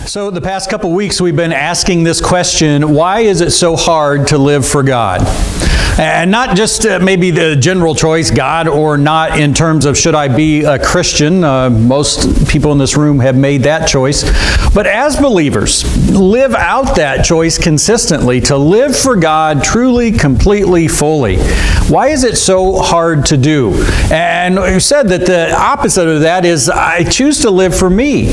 So the past couple weeks we've been asking this question, why is it so hard to live for God? And not just maybe the general choice, God or not, in terms of should I be a Christian. Most people in this room have made that choice. But as believers, live out that choice consistently, to live for God truly, completely, fully. Why is it so hard to do? And we said that the opposite of that is I choose to live for me.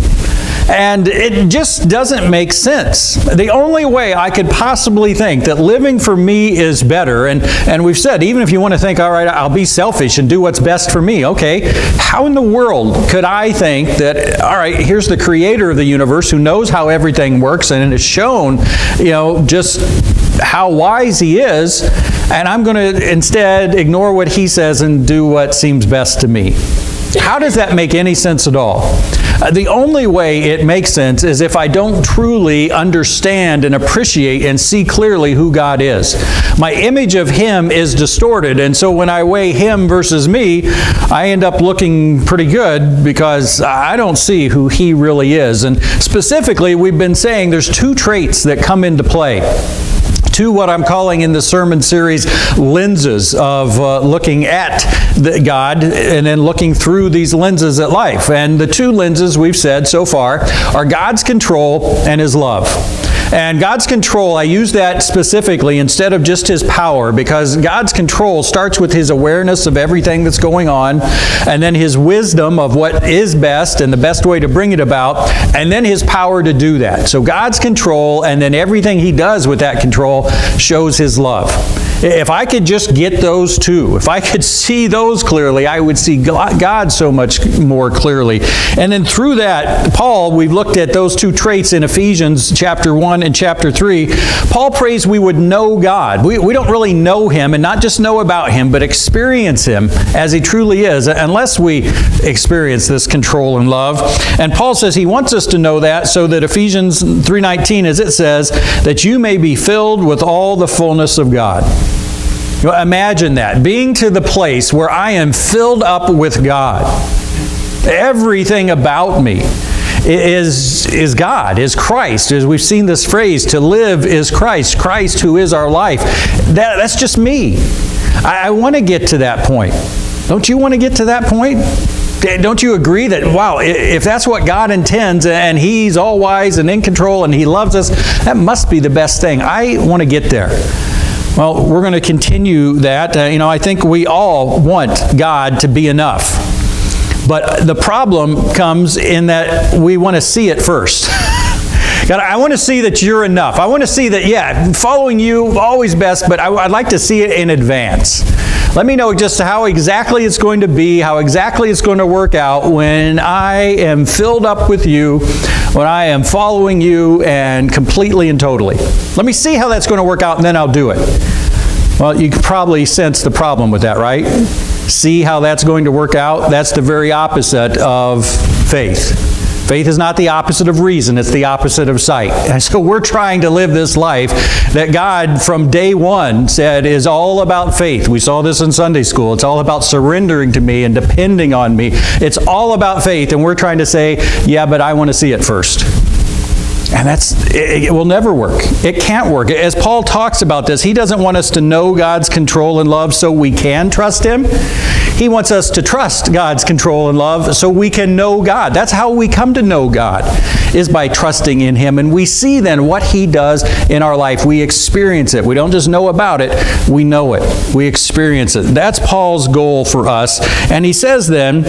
And it just doesn't make sense. The only way I could possibly think that living for me is better, and we've said, even if you want to think, all right, I'll be selfish and do what's best for me, okay, how in the world could I think that, all right, here's the creator of the universe who knows how everything works and has shown, just how wise he is, and I'm going to instead ignore what he says and do what seems best to me? How does that make any sense at all? The only way it makes sense is if I don't truly understand and appreciate and see clearly who God is. My image of Him is distorted, and so when I weigh Him versus me, I end up looking pretty good because I don't see who He really is. And specifically, we've been saying there's two traits that come into play. Two, what I'm calling in the sermon series, lenses of looking at God and then looking through these lenses at life. And the two lenses we've said so far are God's control and His love. And God's control, I use that specifically instead of just His power, because God's control starts with His awareness of everything that's going on, and then His wisdom of what is best and the best way to bring it about, and then His power to do that. So God's control, and then everything He does with that control shows His love. If I could just get those two, if I could see those clearly, I would see God so much more clearly. And then through that, Paul, we've looked at those two traits in Ephesians chapter 1 and chapter 3. Paul prays we would know God. We don't really know Him, and not just know about Him, but experience Him as He truly is, unless we experience this control and love. And Paul says he wants us to know that, so that Ephesians 3:19, as it says, that you may be filled with all the fullness of God. Imagine that, being to the place where I am filled up with God. Everything about me is God, is Christ. As we've seen this phrase, to live is Christ, Christ who is our life. That's just me. I want to get to that point. Don't you want to get to that point? Don't you agree that, wow, if that's what God intends and He's all wise and in control and He loves us, that must be the best thing. I want to get there. Well, we're going to continue that. I think we all want God to be enough. But the problem comes in that we want to see it first. God, I want to see that you're enough. I want to see that, following you, always best, but I'd like to see it in advance. Let me know just how exactly it's going to be, how exactly it's going to work out when I am filled up with you, when I am following you and completely and totally. Let me see how that's going to work out, and then I'll do it. Well, you can probably sense the problem with that, right? See how that's going to work out? That's the very opposite of faith. Faith is not the opposite of reason, it's the opposite of sight. And so we're trying to live this life that God from day one said is all about faith. We saw this in Sunday school. It's all about surrendering to me and depending on me. It's all about faith, and we're trying to say, yeah, but I want to see it first. And it will never work. It can't work. As Paul talks about this, he doesn't want us to know God's control and love so we can trust Him. He wants us to trust God's control and love so we can know God. That's how we come to know God, is by trusting in Him. And we see then what He does in our life. We experience it. We don't just know about it, we know it. We experience it. That's Paul's goal for us. And he says then,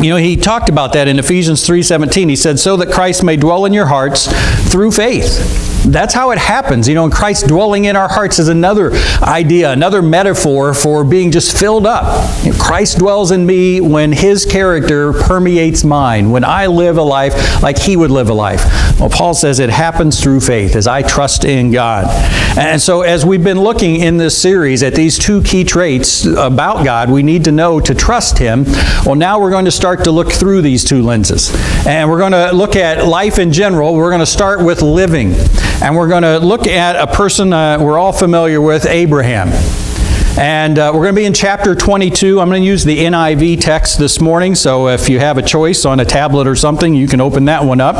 he talked about that in Ephesians 3:17. He said, so that Christ may dwell in your hearts through faith. That's how it happens. And Christ dwelling in our hearts is another idea, another metaphor for being just filled up. Christ dwells in me when His character permeates mine, when I live a life like He would live a life. Well, Paul says it happens through faith as I trust in God. And so as we've been looking in this series at these two key traits about God, we need to know to trust Him. Well, now we're going to start to look through these two lenses. And we're going to look at life in general. We're going to start with living. And we're going to look at a person we're all familiar with, Abraham. And we're going to be in chapter 22. I'm going to use the NIV text this morning, so if you have a choice on a tablet or something, you can open that one up.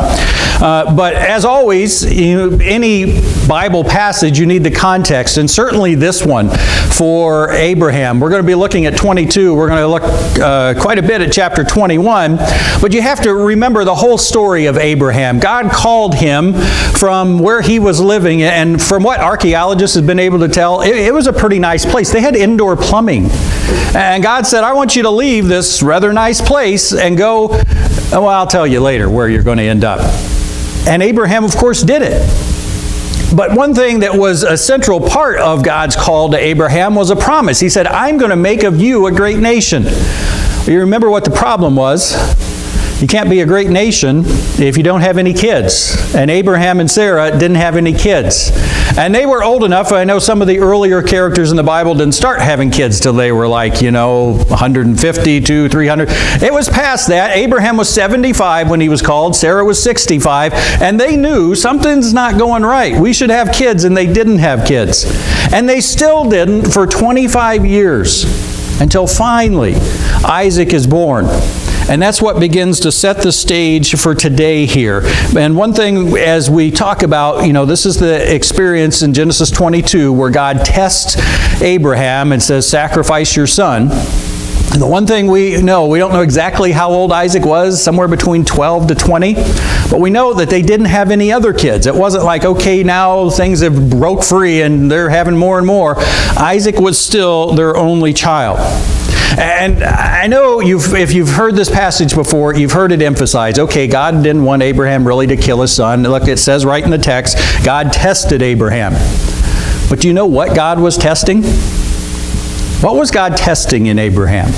But as always, any Bible passage, you need the context, and certainly this one for Abraham. We're going to be looking at 22. We're going to look quite a bit at chapter 21, but you have to remember the whole story of Abraham. God called him from where he was living, and from what archaeologists have been able to tell, it was a pretty nice place. They had indoor plumbing. And God said, I want you to leave this rather nice place and go, well, I'll tell you later where you're going to end up. And Abraham, of course, did it. But one thing that was a central part of God's call to Abraham was a promise. He said, I'm going to make of you a great nation. You remember what the problem was? You can't be a great nation if you don't have any kids. And Abraham and Sarah didn't have any kids. And they were old enough. I know some of the earlier characters in the Bible didn't start having kids till they were like, 150 to 300. It was past that. Abraham was 75 when he was called. Sarah was 65. And they knew something's not going right. We should have kids, and they didn't have kids. And they still didn't for 25 years until finally Isaac is born. And that's what begins to set the stage for today here. And one thing as we talk about, this is the experience in Genesis 22 where God tests Abraham and says, sacrifice your son. And the one thing we don't know exactly how old Isaac was, somewhere between 12 to 20. But we know that they didn't have any other kids. It wasn't like, okay, now things have broke free and they're having more and more. Isaac was still their only child. And I know if you've heard this passage before, you've heard it emphasized, okay, God didn't want Abraham really to kill his son. Look, it says right in the text, God tested Abraham. But do you know what God was testing? What was God testing in Abraham?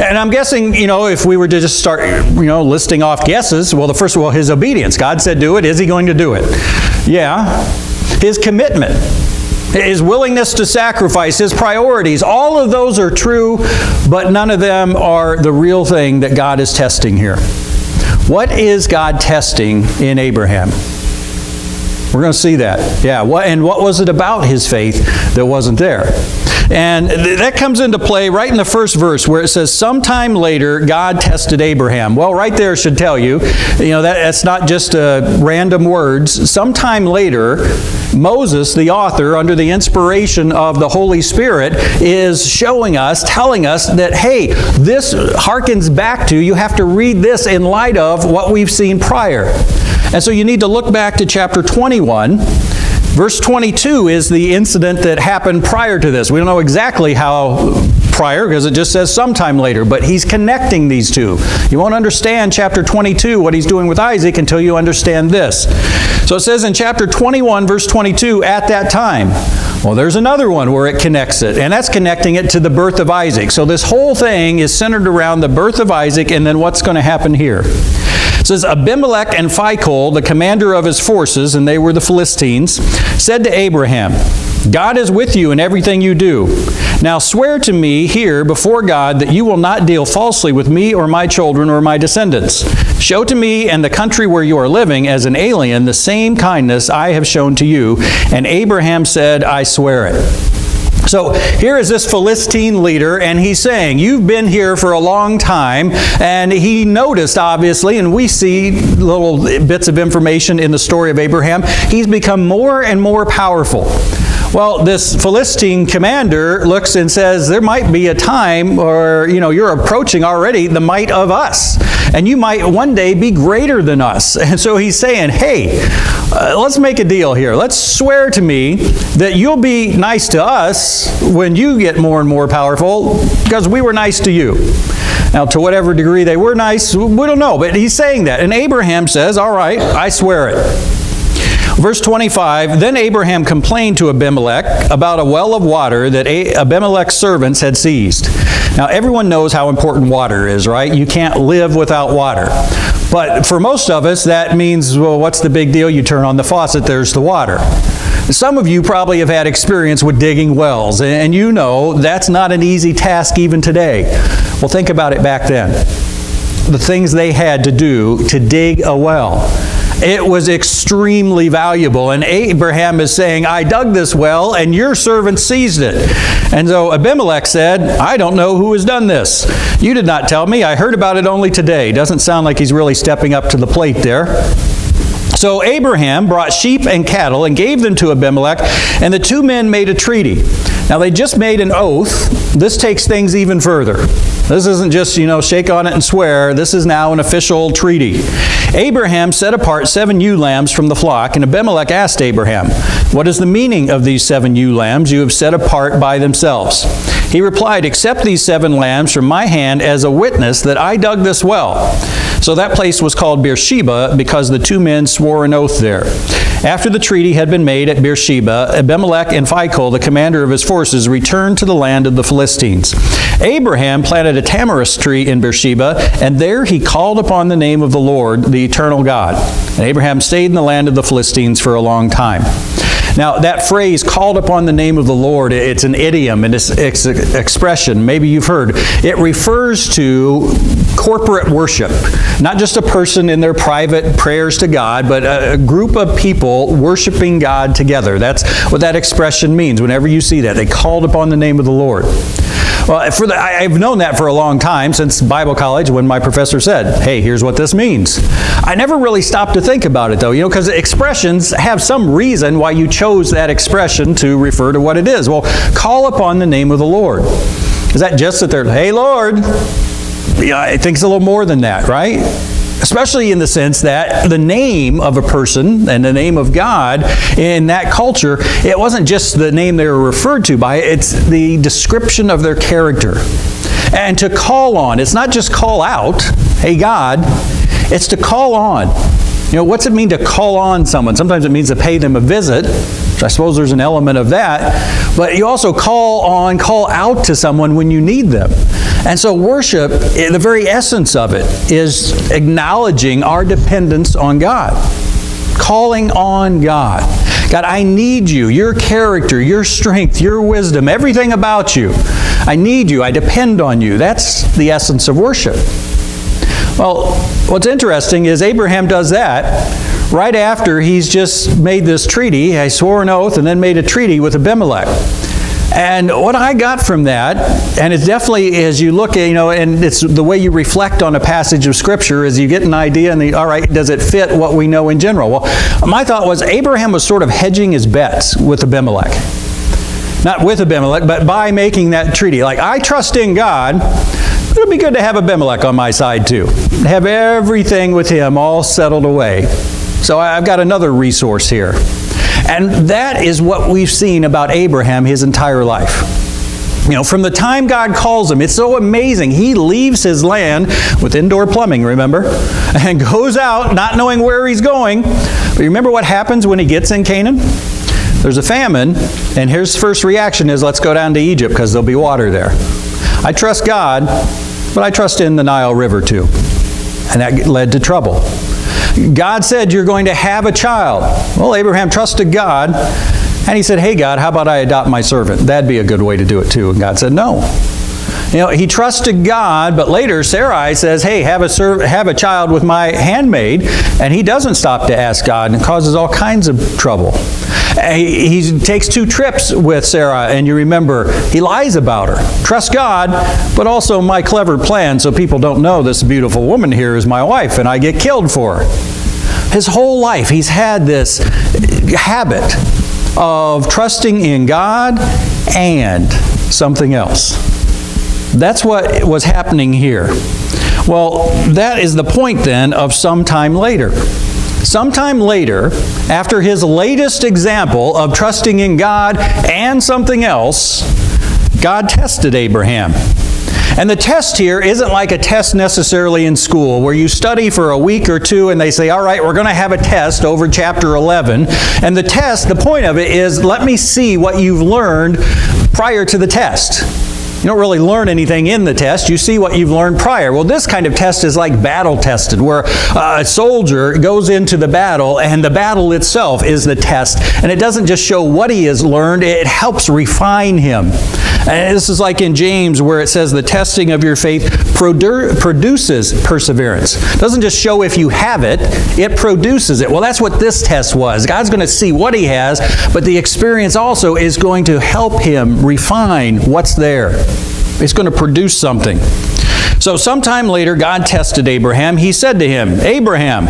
And I'm guessing, if we were to just start, listing off guesses, well, first of all, his obedience. God said do it. Is he going to do it? Yeah. His commitment. His willingness to sacrifice, his priorities, all of those are true, but none of them are the real thing that God is testing here. What is God testing in Abraham? We're going to see that. Yeah, what was it about his faith that wasn't there? And that comes into play right in the first verse where it says, sometime later God tested Abraham. Well, right there should tell you, that's not just random words. Sometime later, Moses, the author, under the inspiration of the Holy Spirit, is showing us, telling us that, hey, this harkens back to, you have to read this in light of what we've seen prior. And so you need to look back to chapter 21. Verse 22 is the incident that happened prior to this. We don't know exactly how prior, because it just says sometime later, but he's connecting these two. You won't understand chapter 22, what he's doing with Isaac, until you understand this. So it says in chapter 21, verse 22, at that time. Well, there's another one where it connects it, and that's connecting it to the birth of Isaac. So this whole thing is centered around the birth of Isaac, and then what's going to happen here. It says, Abimelech and Phicol, the commander of his forces, and they were the Philistines, said to Abraham, God is with you in everything you do. Now swear to me here before God that you will not deal falsely with me or my children or my descendants. Show to me and the country where you are living as an alien the same kindness I have shown to you. And Abraham said, I swear it. So here is this Philistine leader, and he's saying, you've been here for a long time, and he noticed, obviously, and we see little bits of information in the story of Abraham, he's become more and more powerful. Well, this Philistine commander looks and says, there might be a time where, you're approaching already the might of us, and you might one day be greater than us. And so he's saying, hey, let's make a deal here. Let's swear to me that you'll be nice to us when you get more and more powerful, because we were nice to you. Now, to whatever degree they were nice, we don't know, but he's saying that. And Abraham says, all right, I swear it. Verse 25, then Abraham complained to Abimelech about a well of water that Abimelech's servants had seized. Now, everyone knows how important water is, right? You can't live without water. But for most of us, that means, well, what's the big deal? You turn on the faucet, there's the water. Some of you probably have had experience with digging wells, and you know that's not an easy task even today. Well, think about it back then. The things they had to do to dig a well. It was extremely valuable. And Abraham is saying, I dug this well, and your servant seized it. And so Abimelech said, I don't know who has done this. You did not tell me. I heard about it only today. Doesn't sound like he's really stepping up to the plate there. So Abraham brought sheep and cattle and gave them to Abimelech, and the two men made a treaty. Now they just made an oath. This takes things even further. This isn't just, shake on it and swear. This is now an official treaty. Abraham set apart 7 ewe lambs from the flock, and Abimelech asked Abraham, what is the meaning of these 7 ewe lambs you have set apart by themselves? He replied, accept these 7 lambs from my hand as a witness that I dug this well. So that place was called Beersheba because the two men swore an oath there. After the treaty had been made at Beersheba, Abimelech and Phicol, the commander of his forces, returned to the land of the Philistines. Abraham planted a tamarisk tree in Beersheba, and there he called upon the name of the Lord, the eternal God. And Abraham stayed in the land of the Philistines for a long time. Now, that phrase, called upon the name of the Lord, it's an idiom, and it's expression. Maybe you've heard. It refers to corporate worship. Not just a person in their private prayers to God, but a group of people worshiping God together. That's what that expression means. Whenever you see that, they called upon the name of the Lord. Well, I've known that for a long time, since Bible college, when my professor said, hey, here's what this means. I never really stopped to think about it, though, because expressions have some reason why you chose that expression to refer to what it is. Well, call upon the name of the Lord. Is that just that they're, hey, Lord? Yeah, I think it's a little more than that, right? Especially in the sense that the name of a person and the name of God in that culture, it wasn't just the name they were referred to by, it's the description of their character. And to call on, it's not just call out, hey God, it's to call on. What's it mean to call on someone? Sometimes it means to pay them a visit, which I suppose there's an element of that. But you also call out to someone when you need them. And so worship, the very essence of it, is acknowledging our dependence on God. Calling on God. God, I need you, your character, your strength, your wisdom, everything about you. I need you. I depend on you. That's the essence of worship. Well, what's interesting is Abraham does that right after he's just made this treaty. He swore an oath and then made a treaty with Abimelech. And what I got from that, and it's definitely as you look at, and it's the way you reflect on a passage of Scripture, is you get an idea, and all right, does it fit what we know in general? Well, my thought was Abraham was sort of hedging his bets with Abimelech. Not with Abimelech, but by making that treaty. Like, I trust in God. It would be good to have Abimelech on my side too. Have everything with him all settled away. So I've got another resource here. And that is what we've seen about Abraham his entire life. From the time God calls him, it's so amazing. He leaves his land with indoor plumbing, remember? And goes out not knowing where he's going. But remember what happens when he gets in Canaan? There's a famine, and his first reaction is, let's go down to Egypt because there'll be water there. I trust God, but I trust in the Nile River too. And that led to trouble. God said, you're going to have a child. Well, Abraham trusted God, and he said, hey, God, how about I adopt my servant? That'd be a good way to do it too. And God said, no. He trusted God, but later Sarai says, hey, have a child with my handmaid, and he doesn't stop to ask God and causes all kinds of trouble. He takes 2 trips with Sarah, and you remember, he lies about her. Trust God, but also my clever plan so people don't know this beautiful woman here is my wife, and I get killed for her. His whole life, he's had this habit of trusting in God and something else. That's what was happening here. Well, that is the point then of sometime later. Sometime later, after his latest example of trusting in God and something else, God tested Abraham. And the test here isn't like a test necessarily in school where you study for a week or two and they say, all right, we're going to have a test over chapter 11. And the test, the point of it is, let me see what you've learned prior to the test. You don't really learn anything in the test. You see what you've learned prior. Well, this kind of test is like battle tested, where a soldier goes into the battle, and the battle itself is the test. And it doesn't just show what he has learned, it helps refine him. And this is like in James, where it says the testing of your faith produces perseverance. It doesn't just show if you have it, it produces it. Well, that's what this test was. God's going to see what he has, but the experience also is going to help him refine what's there. It's going to produce something. So sometime later, God tested Abraham. He said to him, "Abraham."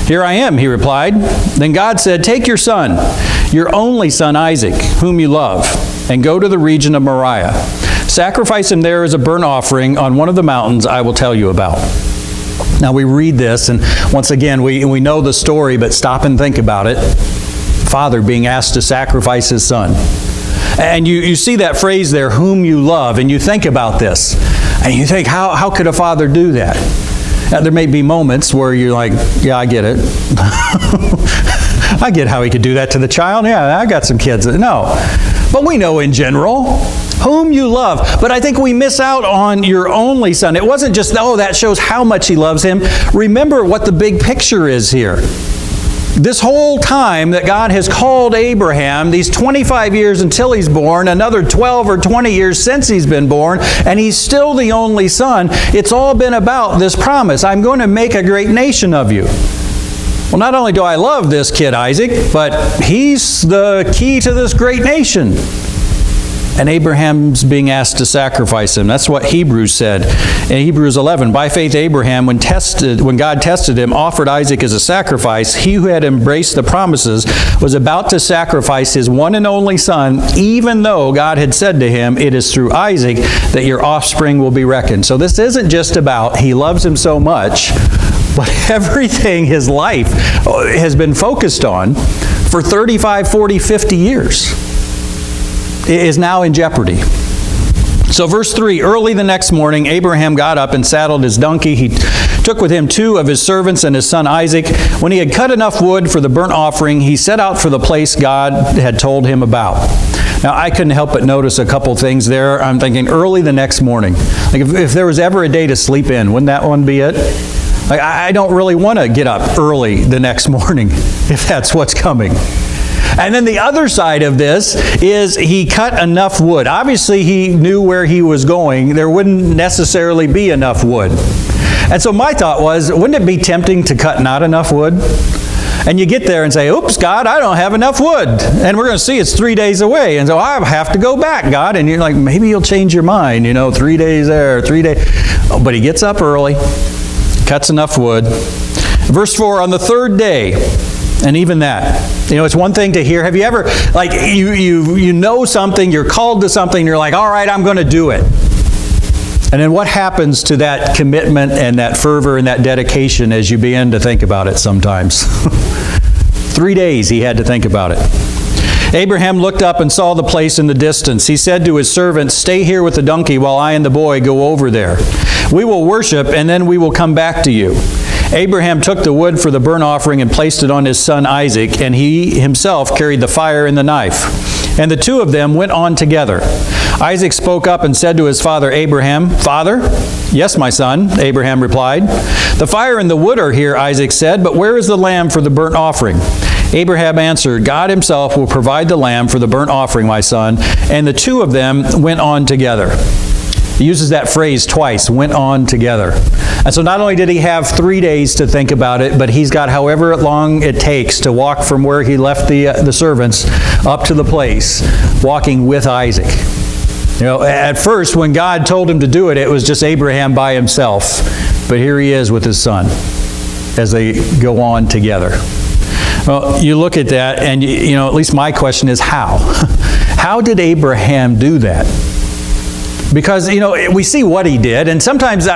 "Here I am," he replied. Then God said, "Take your son, your only son Isaac, whom you love, and go to the region of Moriah. Sacrifice him there as a burnt offering on one of the mountains I will tell you about." Now we read this, and once again, we know the story, but stop and think about it. Father being asked to sacrifice his son. And you see that phrase there, "whom you love," and you think about this. And you think, how could a father do that? Now, there may be moments where you're like, yeah, I get it. I get how he could do that to the child. Yeah, I got some kids. No. But we know in general, whom you love. But I think we miss out on your only son. It wasn't just, oh, that shows how much he loves him. Remember what the big picture is here. This whole time that God has called Abraham, these 25 years until he's born, another 12 or 20 years since he's been born, and he's still the only son, it's all been about this promise. I'm going to make a great nation of you. Well, not only do I love this kid, Isaac, but he's the key to this great nation. And Abraham's being asked to sacrifice him. That's what Hebrews said. In Hebrews 11, by faith Abraham, when God tested him, offered Isaac as a sacrifice. He who had embraced the promises was about to sacrifice his one and only son, even though God had said to him, "It is through Isaac that your offspring will be reckoned." So this isn't just about he loves him so much, but everything his life has been focused on for 35, 40, 50 years is now in jeopardy. So verse 3, early the next morning, Abraham got up and saddled his donkey. He took with him 2 of his servants and his son Isaac. When he had cut enough wood for the burnt offering, he set out for the place God had told him about. Now, I couldn't help but notice a couple things there. I'm thinking early the next morning. Like if there was ever a day to sleep in, wouldn't that one be it? Like I don't really want to get up early the next morning if that's what's coming. And then the other side of this is he cut enough wood. Obviously, he knew where he was going. There wouldn't necessarily be enough wood. And so my thought was, wouldn't it be tempting to cut not enough wood? And you get there and say, oops, God, I don't have enough wood. And we're going to see it's 3 days away. And so I have to go back, God. And you're like, maybe you'll change your mind, 3 days there, 3 days. Oh, but he gets up early, cuts enough wood. Verse 4, on the 3rd day, and even that, it's one thing to hear. Have you ever, like, you know something, you're called to something, you're like, all right, I'm going to do it. And then what happens to that commitment and that fervor and that dedication as you begin to think about it sometimes? 3 days he had to think about it. Abraham looked up and saw the place in the distance. He said to his servants, "Stay here with the donkey while I and the boy go over there. We will worship, and then we will come back to you." Abraham took the wood for the burnt offering and placed it on his son Isaac, and he himself carried the fire and the knife. And the 2 of them went on together. Isaac spoke up and said to his father Abraham, "Father?" "Yes, my son," Abraham replied. "The fire and the wood are here," Isaac said, "but where is the lamb for the burnt offering?" Abraham answered, "God himself will provide the lamb for the burnt offering, my son." And the 2 of them went on together. He uses that phrase twice, went on together. And so not only did he have 3 days to think about it, but he's got however long it takes to walk from where he left the servants up to the place, walking with Isaac. At first, when God told him to do it, it was just Abraham by himself. But here he is with his son as they go on together. Well, you look at that, and at least my question is how? How did Abraham do that? Because, we see what he did, and sometimes,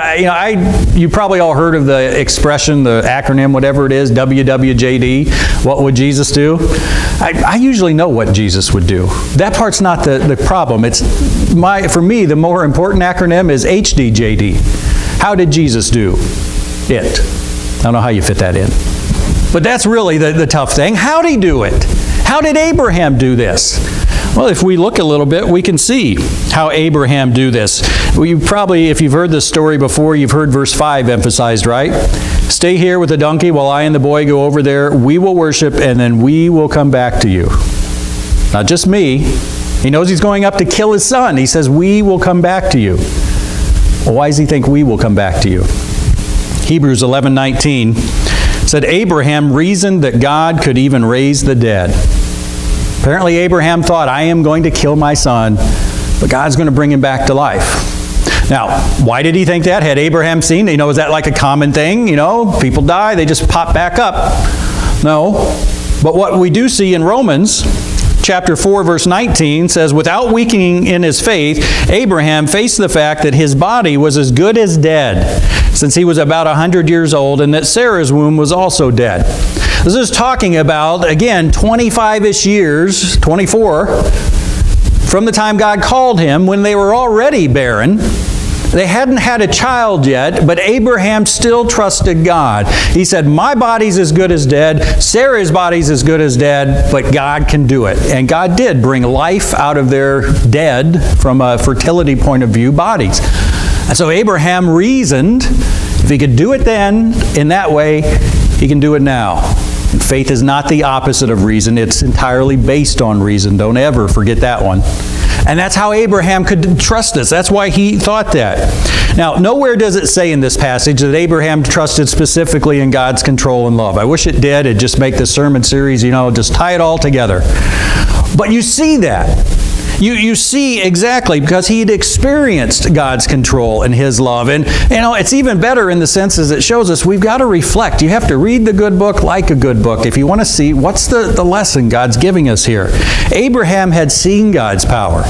you probably all heard of the expression, the acronym, whatever it is, WWJD, what would Jesus do? I usually know what Jesus would do. That part's not the problem. For me, the more important acronym is HDJD. How did Jesus do it? I don't know how you fit that in. But that's really the tough thing. How did he do it? How did Abraham do this? Well, if we look a little bit, we can see how Abraham do this. Well, you probably, if you've heard this story before, you've heard verse 5 emphasized, right? Stay here with the donkey while I and the boy go over there. We will worship, and then we will come back to you. Not just me. He knows he's going up to kill his son. He says, we will come back to you. Well, why does he think we will come back to you? Hebrews 11:19 said, Abraham reasoned that God could even raise the dead. Apparently Abraham thought, I am going to kill my son, but God's going to bring him back to life. Now, why did he think that? Had Abraham seen? Is that like a common thing? People die, they just pop back up. No. But what we do see in Romans chapter 4, verse 19 says, without weakening in his faith, Abraham faced the fact that his body was as good as dead, since he was about 100 years old, and that Sarah's womb was also dead. This is talking about, again, 25-ish years, 24, from the time God called him, when they were already barren. They hadn't had a child yet, but Abraham still trusted God. He said, my body's as good as dead, Sarah's body's as good as dead, but God can do it. And God did bring life out of their dead, from a fertility point of view, bodies. And so Abraham reasoned, if he could do it then, in that way, he can do it now. And faith is not the opposite of reason. It's entirely based on reason. Don't ever forget that one. And that's how Abraham could trust this. That's why he thought that. Now, nowhere does it say in this passage that Abraham trusted specifically in God's control and love. I wish it did. It'd just make the sermon series, just tie it all together. But you see that. You see exactly, because he'd experienced God's control and his love. And, it's even better in the sense as it shows us we've got to reflect. You have to read the good book like a good book if you want to see what's the lesson God's giving us here. Abraham had seen God's power.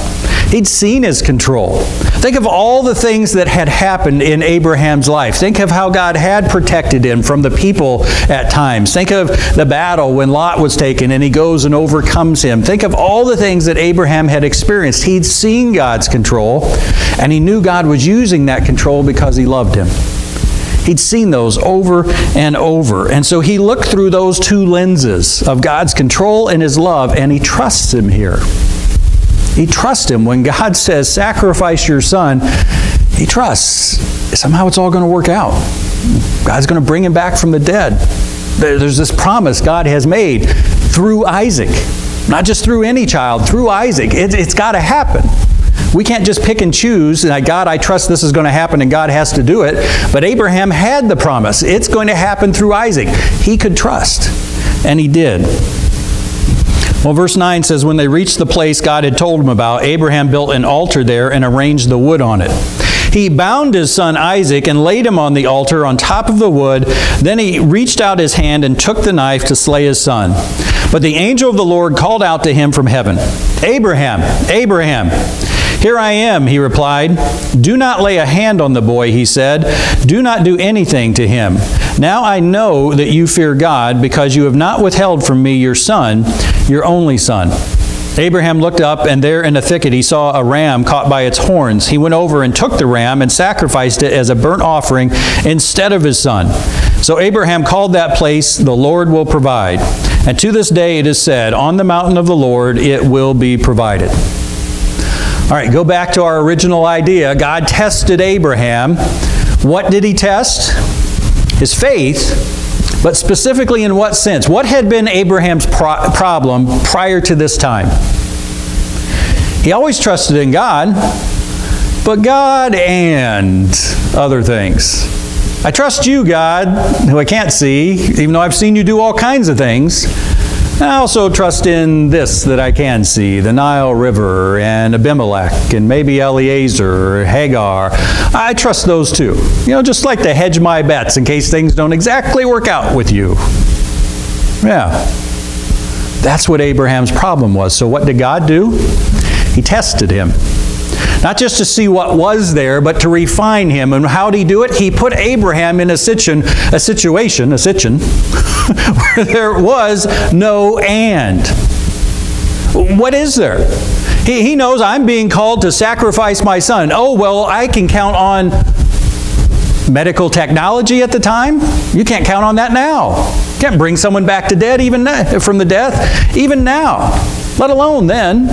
He'd seen his control. Think of all the things that had happened in Abraham's life. Think of how God had protected him from the people at times. Think of the battle when Lot was taken and he goes and overcomes him. Think of all the things that Abraham had experienced. He'd seen God's control, and he knew God was using that control because he loved him. He'd seen those over and over. And so he looked through those two lenses of God's control and his love, and he trusts him here. He trusts him. When God says, sacrifice your son, he trusts. Somehow it's all going to work out. God's going to bring him back from the dead. There's this promise God has made through Isaac. Not just through any child, through Isaac. It's got to happen. We can't just pick and choose, God, I trust this is going to happen, and God has to do it. But Abraham had the promise. It's going to happen through Isaac. He could trust, and he did. Well, verse 9 says, when they reached the place God had told him about, Abraham built an altar there and arranged the wood on it. He bound his son Isaac and laid him on the altar on top of the wood. Then he reached out his hand and took the knife to slay his son. But the angel of the Lord called out to him from heaven, Abraham, Abraham. Here I am, he replied. Do not lay a hand on the boy, he said. Do not do anything to him. Now I know that you fear God, because you have not withheld from me your son, your only son. Abraham looked up, and there in a thicket he saw a ram caught by its horns. He went over and took the ram and sacrificed it as a burnt offering instead of his son. So Abraham called that place, the Lord will provide. And to this day it is said, on the mountain of the Lord it will be provided. All right, go back to our original idea. God tested Abraham. What did he test? His faith, but specifically in what sense? What had been Abraham's problem prior to this time? He always trusted in God, but God and other things. I trust you, God, who I can't see, even though I've seen you do all kinds of things. I also trust in this that I can see, the Nile River and Abimelech and maybe Eliezer or Hagar. I trust those too. Just like to hedge my bets in case things don't exactly work out with you. Yeah. That's what Abraham's problem was. So what did God do? He tested him. Not just to see what was there, but to refine him. And how did he do it? He put Abraham in a situation where there was no and. What is there? He knows I'm being called to sacrifice my son. Oh, well, I can count on medical technology at the time. You can't count on that now. You can't bring someone back to dead even from the death, even now. let alone then.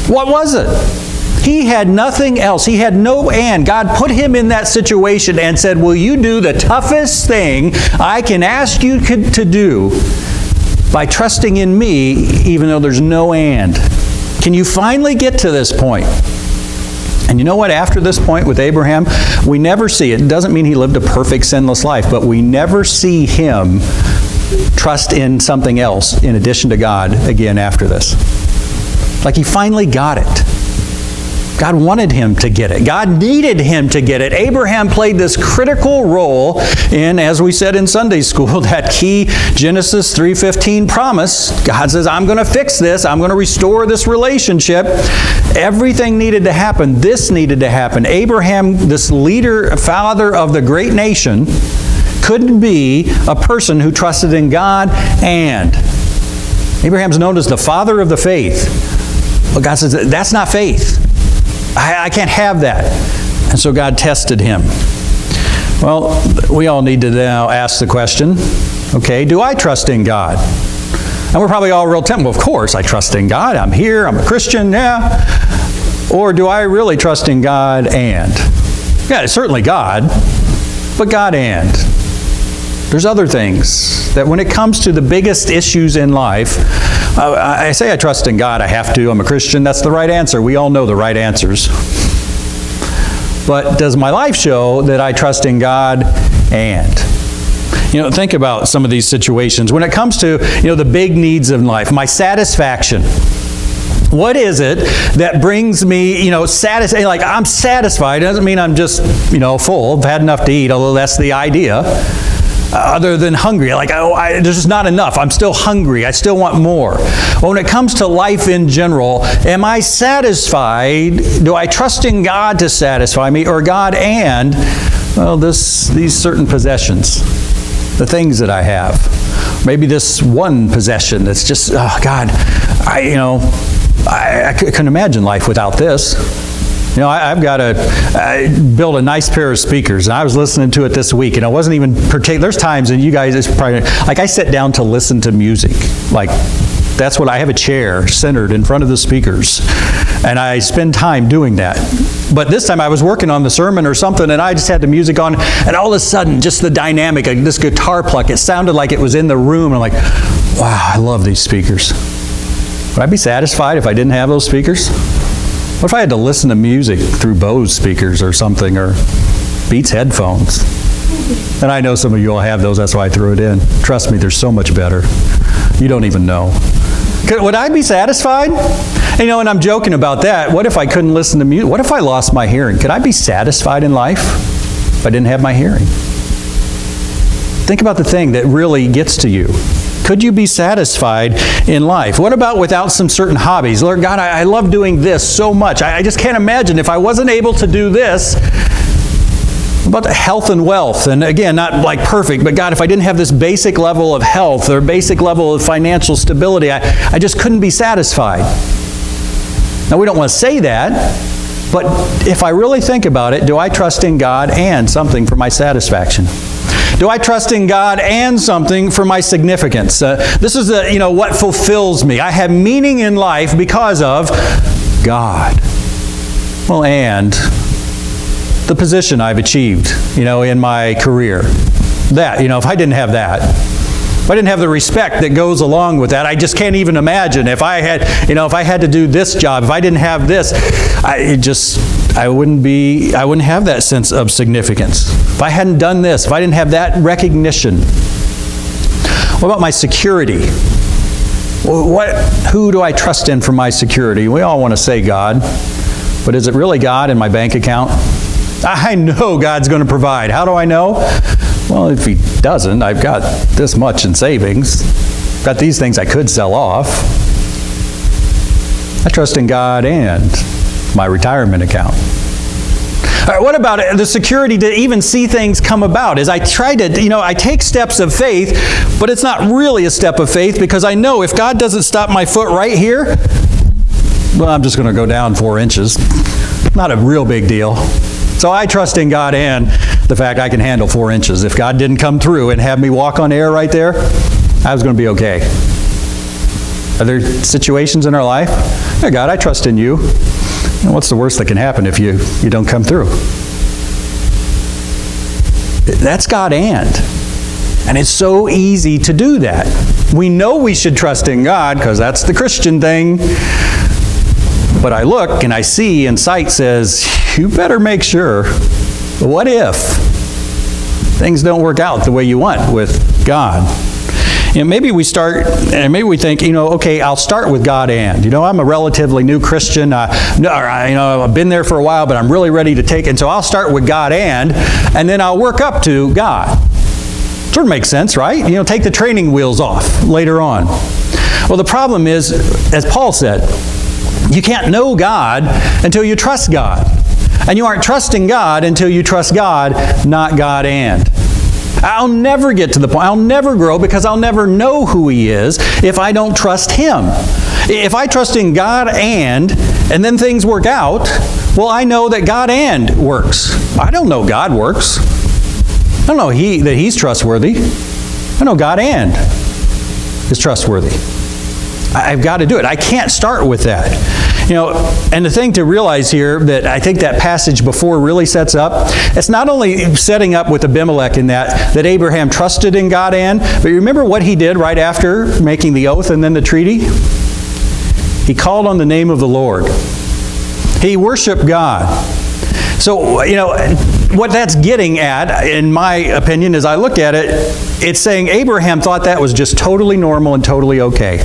What was it? He had nothing else. He had no and. God put him in that situation and said, will you do the toughest thing I can ask you to do by trusting in me, even though there's no and? Can you finally get to this point? And you know what? After this point with Abraham, we never see, it doesn't mean he lived a perfect, sinless life, but we never see him trust in something else in addition to God again after this. Like he finally got it. God wanted him to get it. God needed him to get it. Abraham played this critical role in, as we said in Sunday school, that key Genesis 3:15 promise. God says, I'm going to fix this. I'm going to restore this relationship. Everything needed to happen. This needed to happen. Abraham, this leader, father of the great nation, couldn't be a person who trusted in God and. Abraham's known as the father of the faith. But God says, that's not faith. I can't have that. And so God tested him. Well, we all need to now ask the question, okay, do I trust in God? And we're probably all real tempted. Well, of course I trust in God. I'm here. I'm a Christian. Yeah. Or do I really trust in God and? Yeah, it's certainly God, but God and. There's other things that when it comes to the biggest issues in life, I say I trust in God, I have to, I'm a Christian, that's the right answer. We all know the right answers. But does my life show that I trust in God and? You know, think about some of these situations. When it comes to, the big needs of life, my satisfaction. What is it that brings me, satisfied? Like, I'm satisfied. It doesn't mean I'm just, full. I've had enough to eat, although that's the idea. Other than hungry. Like, there's just not enough. I'm still hungry. I still want more. Well, when it comes to life in general, am I satisfied? Do I trust in God to satisfy me, or God and, these certain possessions, the things that I have? Maybe this one possession that's just, God, I couldn't imagine life without this. I've got to build a nice pair of speakers, and I was listening to it this week, and I wasn't even particular. There's times, and you guys, it's probably, like I sit down to listen to music. Like, that's what I have, a chair centered in front of the speakers, and I spend time doing that. But this time I was working on the sermon or something, and I just had the music on, and all of a sudden, just the dynamic of this guitar pluck, it sounded like it was in the room. I'm like, wow, I love these speakers. Would I be satisfied if I didn't have those speakers? What if I had to listen to music through Bose speakers or something, or Beats headphones? And I know some of you all have those, that's why I threw it in. Trust me, they're so much better. You don't even know. Would I be satisfied? And I'm joking about that. What if I couldn't listen to music? What if I lost my hearing? Could I be satisfied in life if I didn't have my hearing? Think about the thing that really gets to you. Could you be satisfied in life? What about without some certain hobbies? Lord God, I love doing this so much. I just can't imagine if I wasn't able to do this. What about health and wealth? And again, not like perfect, but God, if I didn't have this basic level of health or basic level of financial stability, I just couldn't be satisfied. Now, we don't want to say that, but if I really think about it, do I trust in God and something for my satisfaction? Do I trust in God and something for my significance? This is what fulfills me. I have meaning in life because of God. Well, and the position I've achieved, in my career. That, if I didn't have that, if I didn't have the respect that goes along with that, I just can't even imagine if I had, if I had to do this job, if I didn't have this, I wouldn't have that sense of significance. If I hadn't done this, if I didn't have that recognition. What about my security? Who do I trust in for my security? We all want to say God, but is it really God in my bank account? I know God's going to provide. How do I know? Well, if He doesn't, I've got this much in savings. I've got these things I could sell off. I trust in God and my retirement account. All right, what about the security to even see things come about? As I try to, I take steps of faith, but it's not really a step of faith because I know if God doesn't stop my foot right here, well, I'm just going to go down 4 inches. Not a real big deal. So I trust in God and the fact I can handle 4 inches. If God didn't come through and have me walk on air right there, I was going to be okay. Are there situations in our life? Hey, God, I trust in you. And what's the worst that can happen if you don't come through? That's God and it's so easy to do that. We know we should trust in God because that's the Christian thing. But I look and I see and sight says, you better make sure. What if things don't work out the way you want with God? Maybe we start, and maybe we think, okay, I'll start with God and. I'm a relatively new Christian. I've been there for a while, but I'm really ready to take it. And so I'll start with God and then I'll work up to God. Sort of makes sense, right? Take the training wheels off later on. Well, the problem is, as Paul said, you can't know God until you trust God. And you aren't trusting God until you trust God, not God and. I'll never get to the point, I'll never grow because I'll never know who He is if I don't trust Him. If I trust in God and then things work out, well, I know that God and works. I don't know God works. I don't know that He's trustworthy. I know God and is trustworthy. I've got to do it. I can't start with that. And the thing to realize here that I think that passage before really sets up, it's not only setting up with Abimelech in that Abraham trusted in God but you remember what he did right after making the oath and then the treaty? He called on the name of the Lord. He worshiped God. So, what that's getting at, in my opinion, as I look at it, it's saying Abraham thought that was just totally normal and totally okay.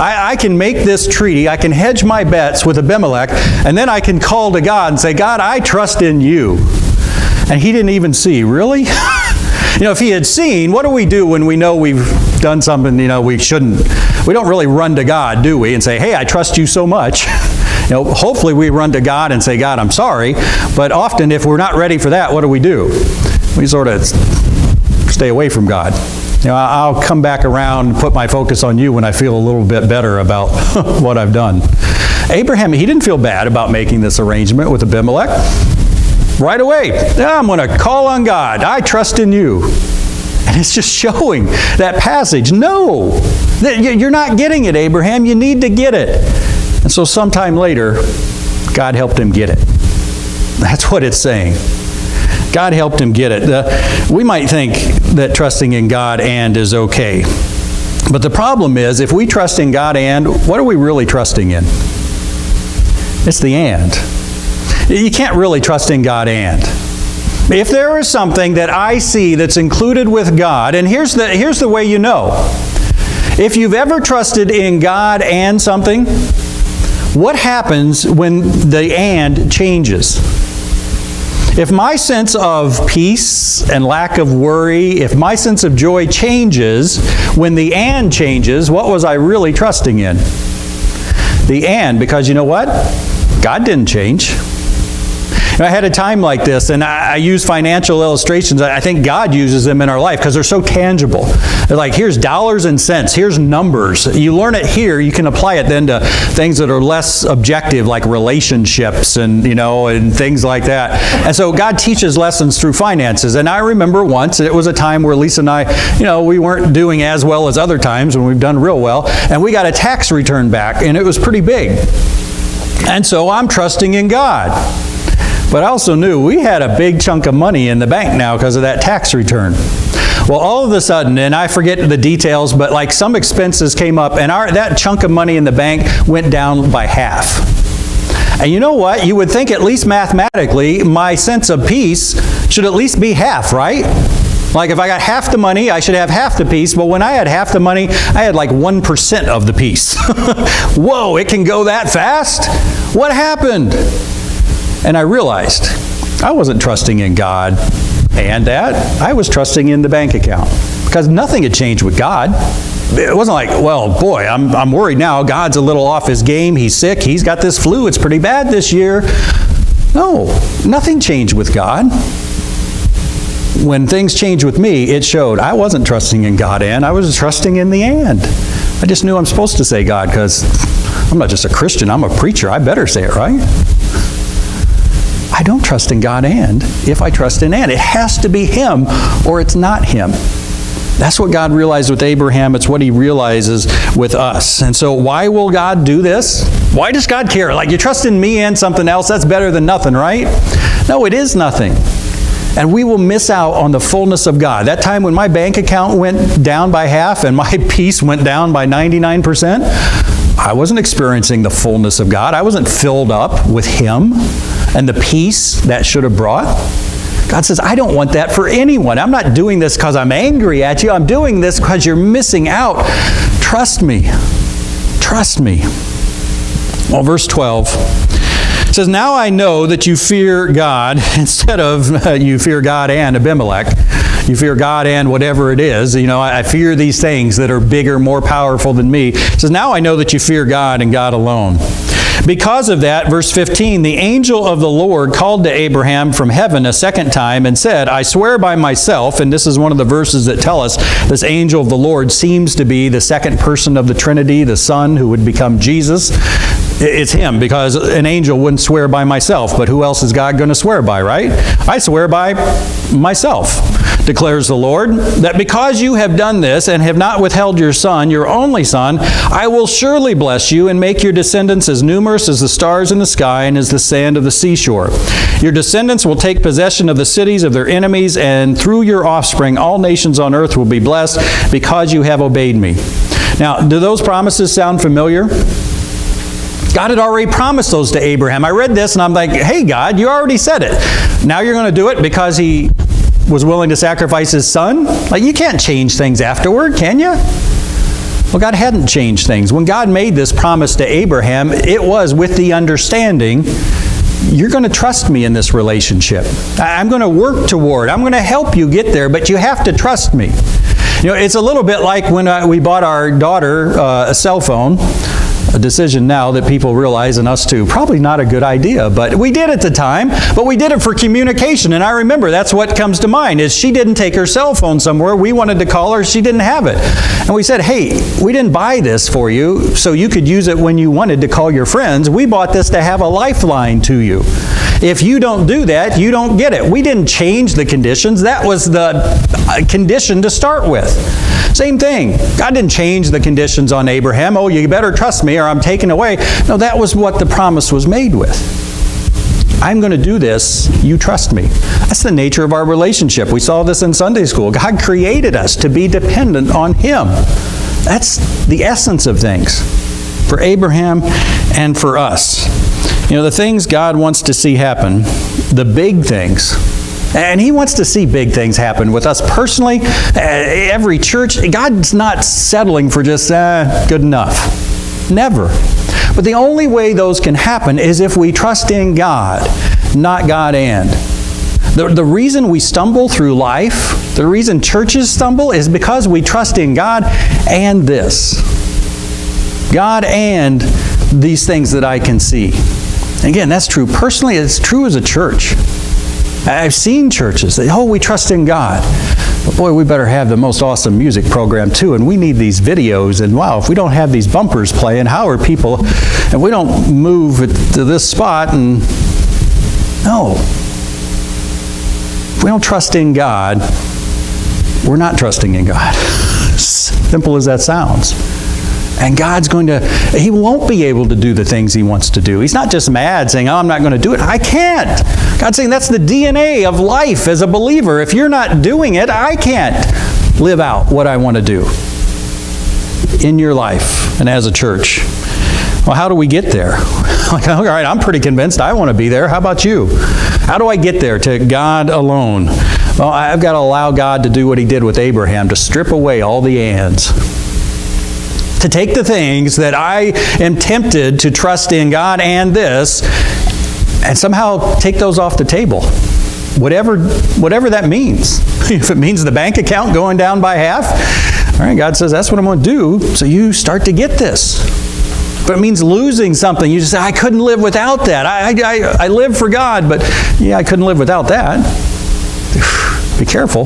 I can make this treaty, I can hedge my bets with Abimelech, and then I can call to God and say, God, I trust in you. And he didn't even see, really? If he had seen, what do we do when we know we've done something, we shouldn't? We don't really run to God, do we? And say, hey, I trust you so much. Hopefully we run to God and say, God, I'm sorry. But often if we're not ready for that, what do? We sort of stay away from God. I'll come back around and put my focus on you when I feel a little bit better about what I've done. Abraham, he didn't feel bad about making this arrangement with Abimelech. Right away, I'm going to call on God. I trust in you. And it's just showing that passage. No, you're not getting it, Abraham. You need to get it. And so sometime later, God helped him get it. That's what it's saying. God helped him get it. We might think that trusting in God and is okay. But the problem is, if we trust in God and, what are we really trusting in? It's the and. You can't really trust in God and. If there is something that I see that's included with God, and here's the way you know. If you've ever trusted in God and something, what happens when the and changes? If my sense of peace and lack of worry, if my sense of joy changes, when the and changes, what was I really trusting in? The and, because you know what? God didn't change. I had a time like this, and I use financial illustrations. I think God uses them in our life because they're so tangible. They're like, here's dollars and cents, here's numbers. You learn it here, you can apply it then to things that are less objective, like relationships and things like that. And so God teaches lessons through finances. And I remember once, it was a time where Lisa and I, we weren't doing as well as other times when we've done real well, and we got a tax return back, and it was pretty big. And so I'm trusting in God. But I also knew we had a big chunk of money in the bank now because of that tax return. Well, all of a sudden, and I forget the details, but like some expenses came up, and that chunk of money in the bank went down by half. And you know what? You would think, at least mathematically, my sense of peace should at least be half, right? Like if I got half the money, I should have half the peace. But when I had half the money, I had like 1% of the peace. Whoa, it can go that fast? What happened? And I realized I wasn't trusting in God and that. I was trusting in the bank account because nothing had changed with God. It wasn't like, well, boy, I'm worried now. God's a little off his game. He's sick. He's got this flu. It's pretty bad this year. No, nothing changed with God. When things changed with me, it showed I wasn't trusting in God and I was trusting in the and. I just knew I'm supposed to say God because I'm not just a Christian. I'm a preacher. I better say it, right? I don't trust in God and if I trust in and. It has to be him or it's not him. That's what God realized with Abraham. It's what he realizes with us. And so why will God do this? Why does God care? Like, you trust in me and something else, that's better than nothing, right? No, it is nothing. And we will miss out on the fullness of God. That time when my bank account went down by half and my peace went down by 99%, I wasn't experiencing the fullness of God. I wasn't filled up with Him and the peace that should have brought. God says, I don't want that for anyone. I'm not doing this because I'm angry at you. I'm doing this because you're missing out. Trust me. Trust me. Well, verse 12 says, now I know that you fear God instead of you fear God and Abimelech. You fear God and whatever it is. You know, I fear these things that are bigger, more powerful than me. It says, now I know that you fear God and God alone. Because of that, verse 15, the angel of the Lord called to Abraham from heaven a second time and said, I swear by myself, and this is one of the verses that tell us this angel of the Lord seems to be the second person of the Trinity, the Son who would become Jesus. It's Him, because an angel wouldn't swear by myself, but who else is God going to swear by, right? I swear by myself, declares the Lord, that because you have done this and have not withheld your son, your only son, I will surely bless you and make your descendants as numerous as the stars in the sky and as the sand of the seashore. Your descendants will take possession of the cities of their enemies, and through your offspring all nations on earth will be blessed because you have obeyed me. Now, do those promises sound familiar? God had already promised those to Abraham. I read this and I'm like, hey God, you already said it. Now you're going to do it because he was willing to sacrifice his son? Like, you can't change things afterward, can you? Well, God hadn't changed things. When God made this promise to Abraham, it was with the understanding, you're going to trust me in this relationship. I'm going to work toward, I'm going to help you get there, but you have to trust me. You know, it's a little bit like when we bought our daughter a cell phone. A decision now that people realize, and us too, probably not a good idea, but we did at the time, but we did it for communication, and I remember that's what comes to mind, is she didn't take her cell phone somewhere, we wanted to call her, she didn't have it. And we said, hey, we didn't buy this for you so you could use it when you wanted to call your friends, we bought this to have a lifeline to you. If you don't do that, you don't get it. We didn't change the conditions, that was the condition to start with. Same thing. God didn't change the conditions on Abraham. Oh, you better trust me or I'm taken away. No, that was what the promise was made with. I'm going to do this. You trust me. That's the nature of our relationship. We saw this in Sunday school. God created us to be dependent on Him. That's the essence of things for Abraham and for us. You know, the things God wants to see happen, the big things, and He wants to see big things happen with us personally, every church. God's not settling for just good enough. Never. But the only way those can happen is if we trust in God, not God and. The reason we stumble through life, the reason churches stumble, is because we trust in God and this. God and these things that I can see. Again, that's true personally, it's true as a church. I've seen churches that, we trust in God. But boy, we better have the most awesome music program too, and we need these videos, and wow, if we don't have these bumpers playing, how are people, and we don't move to this spot, and no. If we don't trust in God, we're not trusting in God. Simple as that sounds. And God's He won't be able to do the things He wants to do. He's not just mad saying, I'm not going to do it. I can't. God's saying that's the DNA of life as a believer. If you're not doing it, I can't live out what I want to do in your life and as a church. Well, how do we get there? Like, all right, I'm pretty convinced I want to be there. How about you? How do I get there to God alone? Well, I've got to allow God to do what He did with Abraham, to strip away all the ands. To take the things that I am tempted to trust in God and this, and somehow take those off the table. Whatever that means. If it means the bank account going down by half, all right, God says that's what I'm going to do, so you start to get this. If it means losing something, you just say, I couldn't live without that. I live for God, but yeah, I couldn't live without that. Be careful.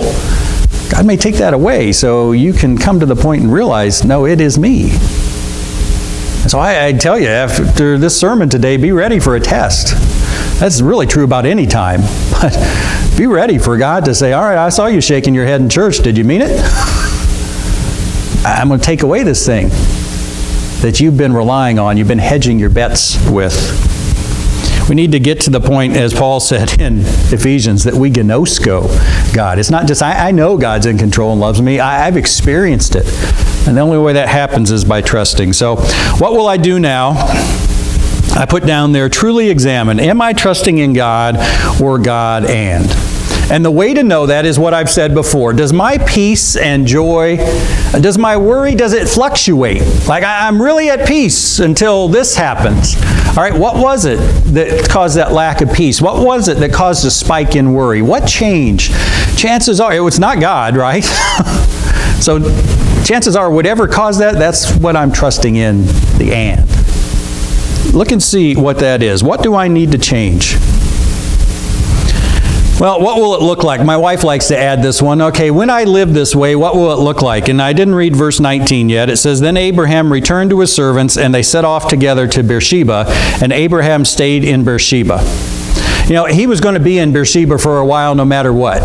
God may take that away so you can come to the point and realize, no, it is me. And so I tell you, after this sermon today, be ready for a test. That's really true about any time. But be ready for God to say, all right, I saw you shaking your head in church. Did you mean it? I'm going to take away this thing that you've been relying on, you've been hedging your bets with. We need to get to the point, as Paul said in Ephesians, that we gnosko God. It's not just, I know God's in control and loves me. I've experienced it. And the only way that happens is by trusting. So what will I do now? I put down there, truly examine. Am I trusting in God or God and? And the way to know that is what I've said before. Does my peace and joy, does my worry, does it fluctuate? Like I'm really at peace until this happens. All right, what was it that caused that lack of peace? What was it that caused a spike in worry? What changed? Chances are, it was not God, right? So chances are, whatever caused that, that's what I'm trusting in, the and. Look and see what that is. What do I need to change? Well, what will it look like? My wife likes to add this one. Okay, when I live this way, what will it look like? And I didn't read verse 19 yet. It says, Then Abraham returned to his servants, and they set off together to Beersheba, and Abraham stayed in Beersheba. You know, he was going to be in Beersheba for a while no matter what.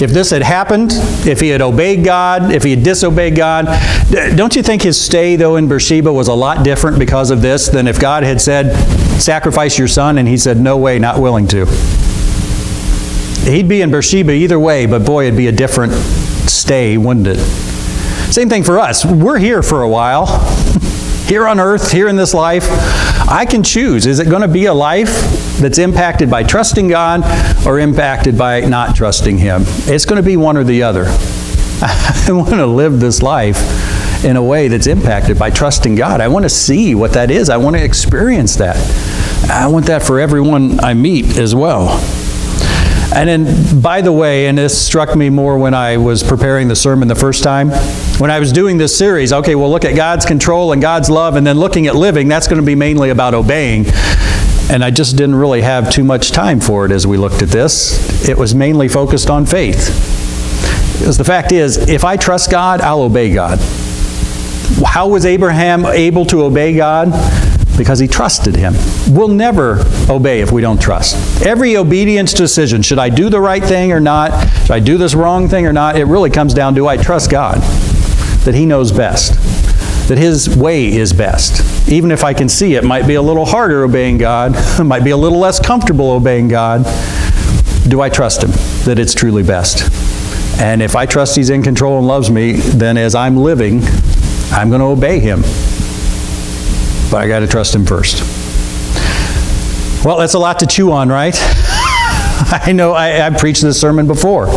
If this had happened, if he had obeyed God, if he had disobeyed God, don't you think his stay, though, in Beersheba was a lot different because of this than if God had said, sacrifice your son, and he said, no way, not willing to? He'd be in Beersheba either way, but boy, it'd be a different stay, wouldn't it? Same thing for us. We're here for a while. Here on earth, here in this life. I can choose. Is it going to be a life that's impacted by trusting God or impacted by not trusting Him? It's going to be one or the other. I want to live this life in a way that's impacted by trusting God. I want to see what that is. I want to experience that. I want that for everyone I meet as well. And then, by the way, and this struck me more when I was preparing the sermon the first time, when I was doing this series, okay, we'll look at God's control and God's love, and then looking at living, that's going to be mainly about obeying. And I just didn't really have too much time for it as we looked at this. It was mainly focused on faith. Because the fact is, if I trust God, I'll obey God. How was Abraham able to obey God? Because he trusted Him. We'll never obey if we don't trust. Every obedience decision, should I do the right thing or not? Should I do this wrong thing or not? It really comes down to, I trust God, that He knows best, that His way is best. Even if I can see it might be a little harder obeying God, it might be a little less comfortable obeying God, do I trust Him, that it's truly best? And if I trust He's in control and loves me, then as I'm living, I'm going to obey Him. But I got to trust Him first. Well, that's a lot to chew on, right? I know I've preached this sermon before.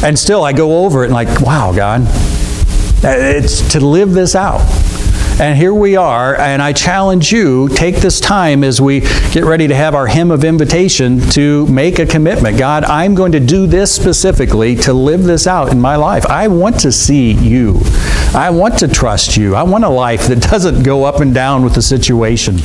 And still I go over it and like, wow, God, it's to live this out. And here we are, and I challenge you, take this time as we get ready to have our hymn of invitation to make a commitment. God, I'm going to do this specifically to live this out in my life. I want to see You. I want to trust You. I want a life that doesn't go up and down with the situation.